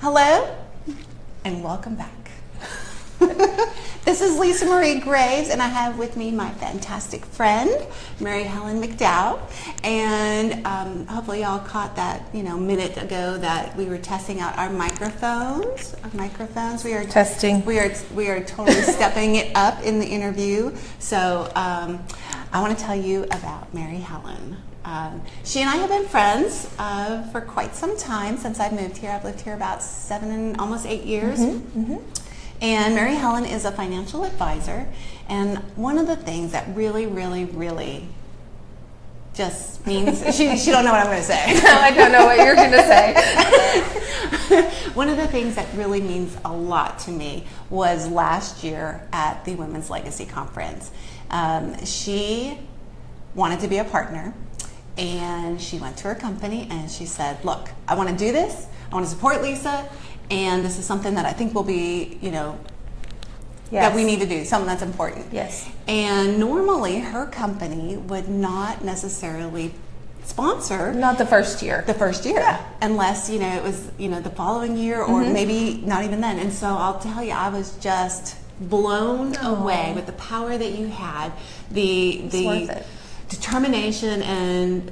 Hello, and welcome back. This is Lisa Marie Graves, and I have with me my fantastic friend, Helen McDow. And hopefully y'all caught that, minute ago that we were testing out our microphones. We are testing. We are totally stepping it up in the interview. So I want to tell you about Mary Helen. She and I have been friends for quite some time since I've moved here. I've lived here about 7 and almost 8 years. And Mary Helen is a financial advisor. And one of the things that really, really, really just means, she don't know what I'm going to say. No, I don't know what you're going to say. One of the things that really means a lot to me was last year at the Women's Legacy Conference. She wanted to be a partner. And she went to her company and she said, look, I want to do this. I want to support Lisa. And this is something that I think will be, that we need to do, something that's important. Yes. And normally her company would not necessarily sponsor. Not the first year. Yeah. Unless, it was, the following year or maybe not even then. And so I'll tell you, I was just blown away with the power that you had, It's worth it. Determination and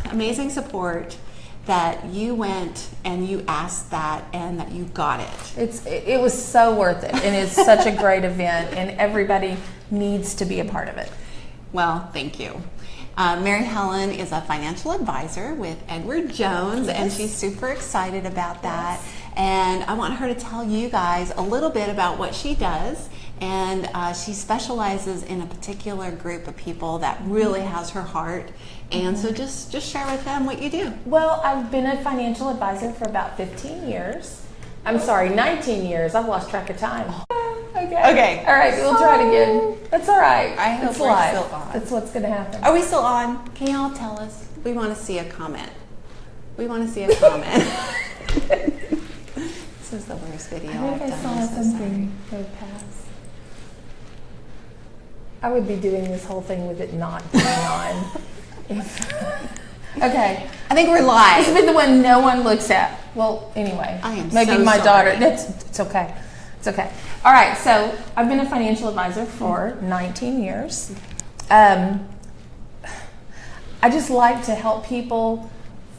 amazing support that you went and you asked that and that you got it. It was so worth it, and it's such a great event, and everybody needs to be a part of it. Well, thank you. Mary Helen is a financial advisor with Edward Jones, and she's super excited about that. And I want her to tell you guys a little bit about what she does. And she specializes in a particular group of people that really has her heart. And so just share with them what you do. Well, I've been a financial advisor for about 15 years. I'm sorry, 19 years. I've lost track of time. Okay. All right, we'll try it again. That's all right. I hope it's we're live. still on. That's what's going to happen. Are we still on? Can y'all tell us? We want to see a comment. This is the worst video I think I've I done. saw something go past. I would be doing this whole thing with it not going on. Okay. I think we're live. This would be the one no one looks at. Well, anyway. I am maybe so my sorry. daughter. It's okay. It's okay. All right. So I've been a financial advisor for 19 years. I just like to help people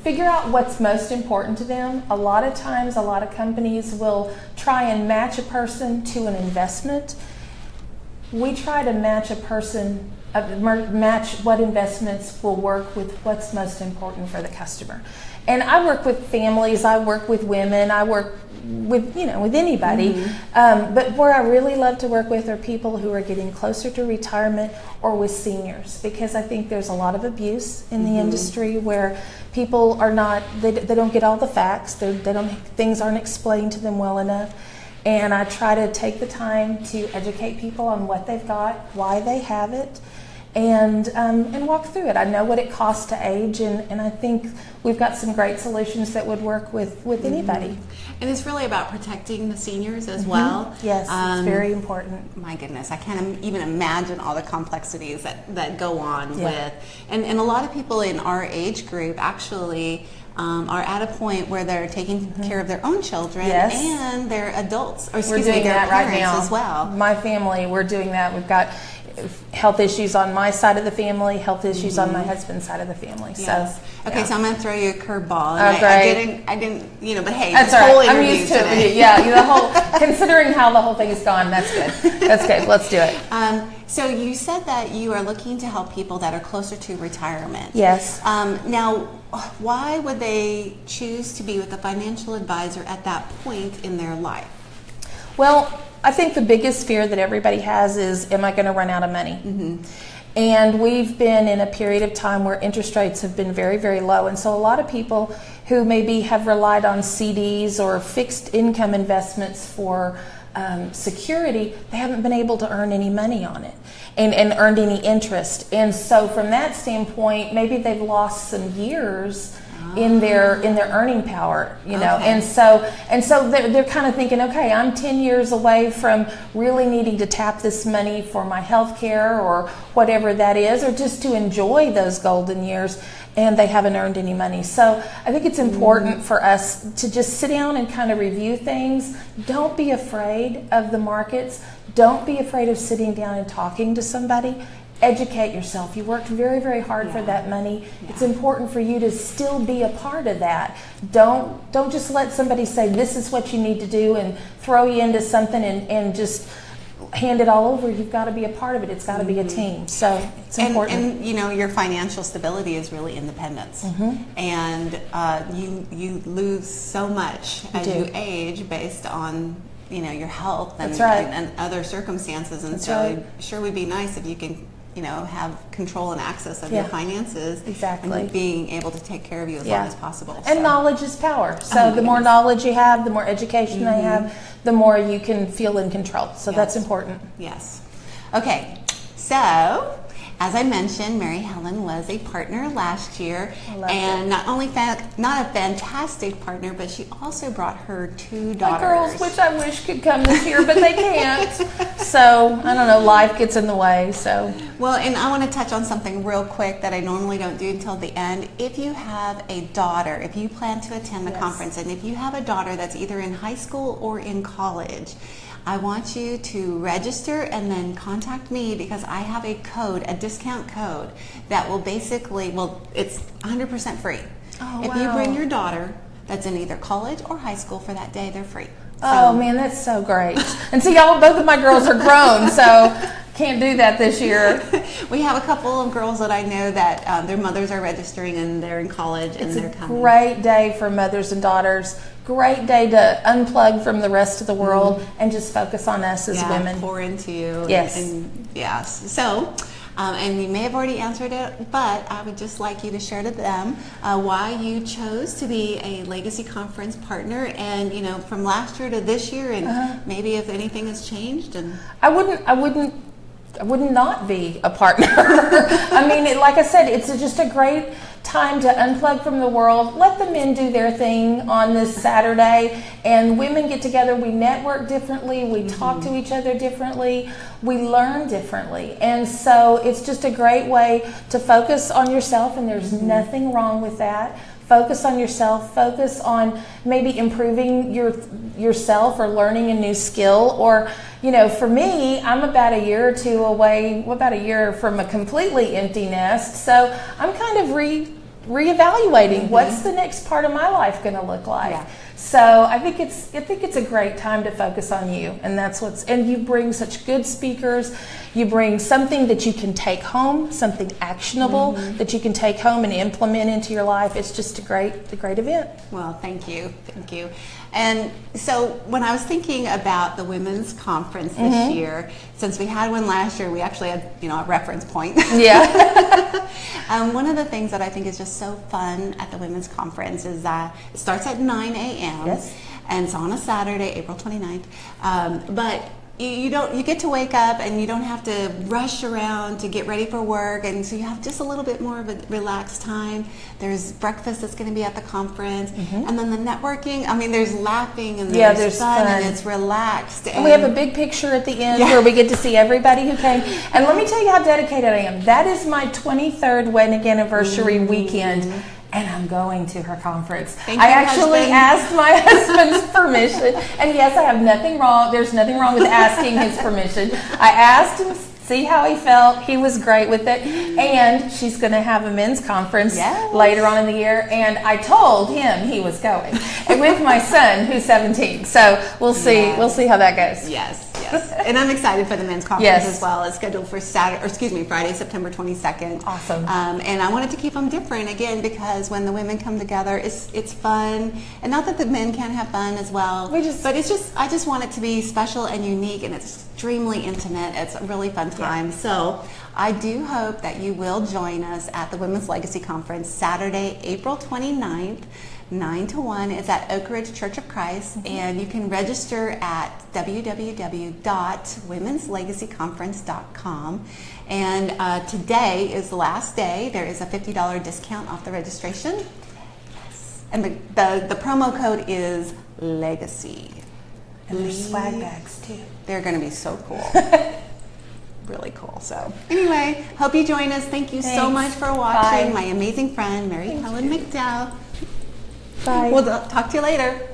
figure out what's most important to them. A lot of times, a lot of companies will try and match a person to an investment. We try to match a person, match what investments will work with what's most important for the customer. And I work with families, I work with women, I work with, with anybody. But where I really love to work with are people who are getting closer to retirement or with seniors, because I think there's a lot of abuse in the industry where people are not, they don't get all the facts, things aren't explained to them well enough. And I try to take the time to educate people on what they've got, why they have it, and walk through it. I know what it costs to age, and I think we've got some great solutions that would work with anybody. And it's really about protecting the seniors as well. Yes, it's very important. My goodness, I can't even imagine all the complexities that go on with, and a lot of people in our age group actually are at a point where they're taking care of their own children and their adults, or We're doing their that parents right now as well. My family, we're doing that. We've got health issues on my side of the family, health issues on my husband's side of the family. Yes. So, okay, so I'm going to throw you a curveball. Great. I didn't, but hey, that's this all whole right. I'm interview used to today. it. Yeah, considering how the whole thing has gone, that's good. That's good. Let's do it. So you said that you are looking to help people that are closer to retirement. Yes. Now, why would they choose to be with a financial advisor at that point in their life? Well, I think the biggest fear that everybody has is, am I going to run out of money? And we've been in a period of time where interest rates have been very, very low. And so a lot of people who maybe have relied on CDs or fixed income investments for security, they haven't been able to earn any money on it and earned any interest. And so from that standpoint, maybe they've lost some years in their earning power, you know. Okay. And so they're kind of thinking, okay, I'm 10 years away from really needing to tap this money for my health care or whatever that is, or just to enjoy those golden years, and they haven't earned any money. So I think it's important for us to just sit down and kind of review things. Don't be afraid of the markets. Don't be afraid of sitting down and talking to somebody. Educate yourself. You worked very, very hard for that money. It's important for you to still be a part of that. Don't just let somebody say this is what you need to do and throw you into something and just hand it all over. You've got to be a part of it. It's got to be a team. So it's important. And you know, your financial stability is really independence. And you lose so much as you age based on, you know, your health and, and other circumstances. And so it sure would be nice if you can, you know, have control and access of your finances. And being able to take care of you as long as possible. And knowledge is power. So the more knowledge you have, the more education they have, the more you can feel in control. So that's important. Yes. Okay. So, as I mentioned, Mary Helen was a partner last year, and not only not a fantastic partner, but she also brought her 2 daughters. My girls, which I wish could come this year, but they can't. So I don't know. Life gets in the way. So well, and I want to touch on something real quick that I normally don't do until the end. If you have a daughter, if you plan to attend the conference, and if you have a daughter that's either in high school or in college, I want you to register and then contact me, because I have a code, a discount code that will basically, well, it's 100% free. If you bring your daughter that's in either college or high school for that day, they're free. Oh man, that's so great. And see, y'all, both of my girls are grown, so can't do that this year. We have a couple of girls that I know that their mothers are registering and they're in college and they're coming. It's a great day for mothers and daughters. Great day to unplug from the rest of the world and just focus on us as women. Pour into you. Yes. And yes. So, and you may have already answered it, but I would just like you to share to them why you chose to be a Legacy Conference partner, and you know, from last year to this year, and maybe if anything has changed. And I wouldn't not be a partner. I mean, like I said, it's just a great time to unplug from the world. Let the men do their thing on this Saturday, and women get together. We network differently. We talk to each other differently. We learn differently. And so it's just a great way to focus on yourself, and there's nothing wrong with that. Focus on yourself. Focus on maybe improving yourself or learning a new skill. Or, you know, for me, I'm about a year or two away, about a year from a completely empty nest. So I'm kind of reevaluating what's the next part of my life going to look like. So I think it's a great time to focus on you, and and you bring such good speakers. You bring something that you can take home, something actionable that you can take home and implement into your life. It's just a great event. Well, thank you. And so when I was thinking about the women's conference this year, since we had one last year, we actually had, you know, a reference point. Yeah. One of the things that I think is just so fun at the women's conference is that it starts at 9 a.m. Yes. And it's on a Saturday, April 29th. But you get to wake up and you don't have to rush around to get ready for work, and so you have just a little bit more of a relaxed time. There's breakfast that's going to be at the conference, and then the networking. I mean, there's laughing and there's fun and it's relaxed. And we have a big picture at the end where we get to see everybody who came. And let me tell you how dedicated I am. That is my 23rd wedding anniversary weekend. And I'm going to her conference. I actually asked my husband's permission. And yes, I have nothing wrong. There's nothing wrong with asking his permission. I asked him, see how he felt. He was great with it. And she's going to have a men's conference later on in the year. And I told him he was going. And with my son, who's 17. So we'll see. We'll see how that goes. Yes. And I'm excited for the men's conference as well. It's scheduled for Friday, September 22nd. Awesome. And I wanted to keep them different again, because when the women come together, it's fun. And not that the men can't have fun as well, but I just want it to be special and unique, and it's extremely intimate. It's a really fun time. So I do hope that you will join us at the Women's Legacy Conference Saturday, April 29th. 9 to 1. It's at Oak Ridge Church of Christ, and you can register at www.womenslegacyconference.com. And today is the last day. There is a $50 discount off the registration. And the promo code is Legacy. And there's swag bags too. They're going to be so cool. Really cool. So anyway, hope you join us. Thank you so much for watching. Bye. My amazing friend, Mary Helen McDow. Bye. We'll talk to you later.